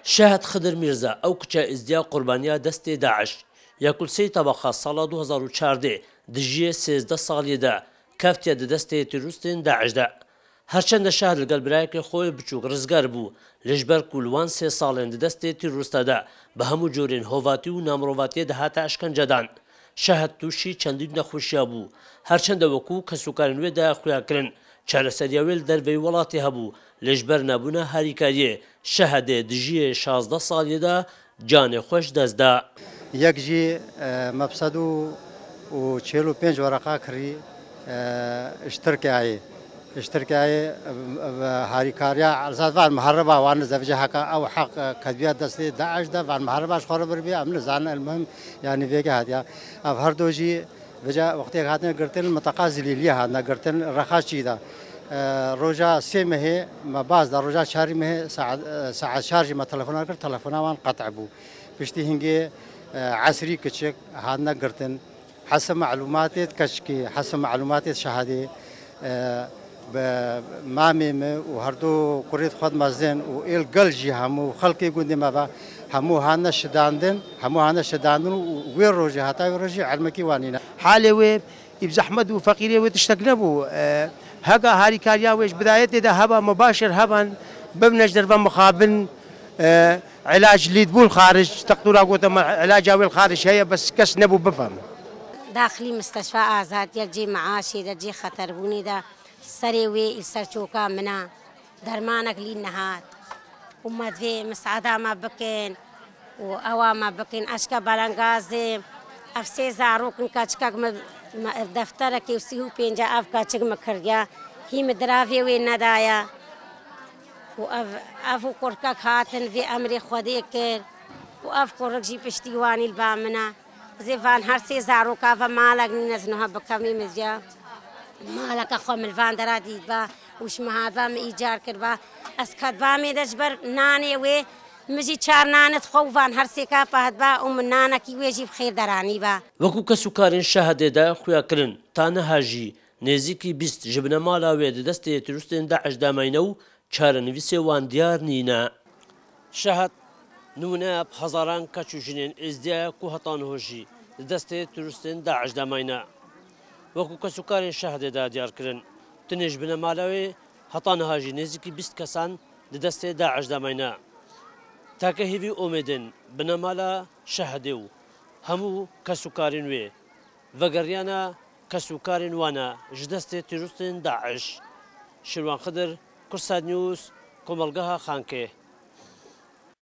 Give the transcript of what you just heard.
شاهد خضر میرزا ئەو کچە ئیزدیا قوربانیا دەستی داعش یەکولسەی تەبەخە ساڵا 2014 دژیە 13 ساڵیەدا کەفتە دەدەستێ تیرروستên داعشدا هەرچەندە شاهد لەگەڵ برایەکی خۆی بچووک ڕزگار بوو لەژبەر کوولوان 3 ساڵێن دەدەستێ تیرروستەدا بە هەموو جۆرێن هۆڤاتی و نامڕۆڤاتیە دەهاتە ئەشکەنجەدان شاهد تووشی چەندین نەخۆشیە بوو هەرچەندە وەکوو کەسوکارن وێدا خویاکردن چارەسەریاوێ وەڵاتی وڵاتی هەبوو لەژبەر نەبوونە هاریکاریە شەهەدێ دژیە 16 ساڵیەدا جانێ خۆش دەستدا یەکژی مەبسەد و 45 وەرەقا کڕی اشتركي هاريكاريا زادفان مهربا وانا زوجها او حق كذبيات دستي داعش ده فان مهربا شخور بربي امن زان المهم يعني فيك هاديا هر دوجي وجا وقت هاتنا قرتن متقازي لي هاتنا قرتن رخاشي ده روجا سيمه ما باز ده روجا شاري مه ساعه شارجي ما تليفون كر تليفون وان قطع بو بشتي هنجي عسري كشك هاتنا قرتن حسب معلوماتي كشكي حسب معلوماتي شهادي مامي وهردو كوريت خد مازن وإل قلجي همو خلقي قندي ما همو هانا شداندن وين روجي هتا روجي علمكي وانينا حالي وي بزحمد وفقيري وتشتكنبو هكا هاري كاريا ويش بدايتي ده هبا مباشر هبا ببنج دربا مخابن علاج اللي تبول خارج تقدر اقول علاج اوي الخارج هي بس كس نبو بفهم داخلي مستشفى آزاد يجي معاشي يجي خطربوني ده سريوي سرچوكا منا درمانك لي النهار وما في مساعدة ما بكين وأوا ما بكين أشكا بالانغازي أفسي زاروكن كاتشكا دفترك وسيو بينجا أف كاتشك مكريا هي مدرافي وين ندايا وأفو كوركا خاتن في أمري خوديك وأف كوركجي بشتيواني البامنا زيفان هرسي زاروكا فمالك نزنوها بكمي مزيا مالك أخو من الفان درادي با وش مهابا إيجار كربا أسكت با ميدجبر ناني وي مجي چار نانت خوفان هرسيكا فهد با أم نانا كي ويجي بخير دراني با وەکو کەسوکارین شەهەدێدا خویاکردن تا نەهاژی نێزیکی 20 ژبنە ماڵاوێ دەدەستێ تروستێن داعش داماینە و چارەنویسێ وان دیار نینە شەهەد نمونە هەزاران کەچ و ژنێن ئێزدیایە و هەتانهۆژی دەدەستێ تروستێن داعش داماینە وەکو کەسوکارین شەهەدێدا دیارکردن تنێژ بنە ماڵاوێ هەتانهاژی نێزیکی 20 کەسان دەدەستێ داعش داماینە تاکە هیوی ئۆمێدن بنە ماڵە شەهەدێ و هەموو کەسوکارین وێ ڤەگەڕیانە کەسوکارین وانە ji destê tîrostên Daeş Şirwan Xedir Kursad News Komelgeha Xankê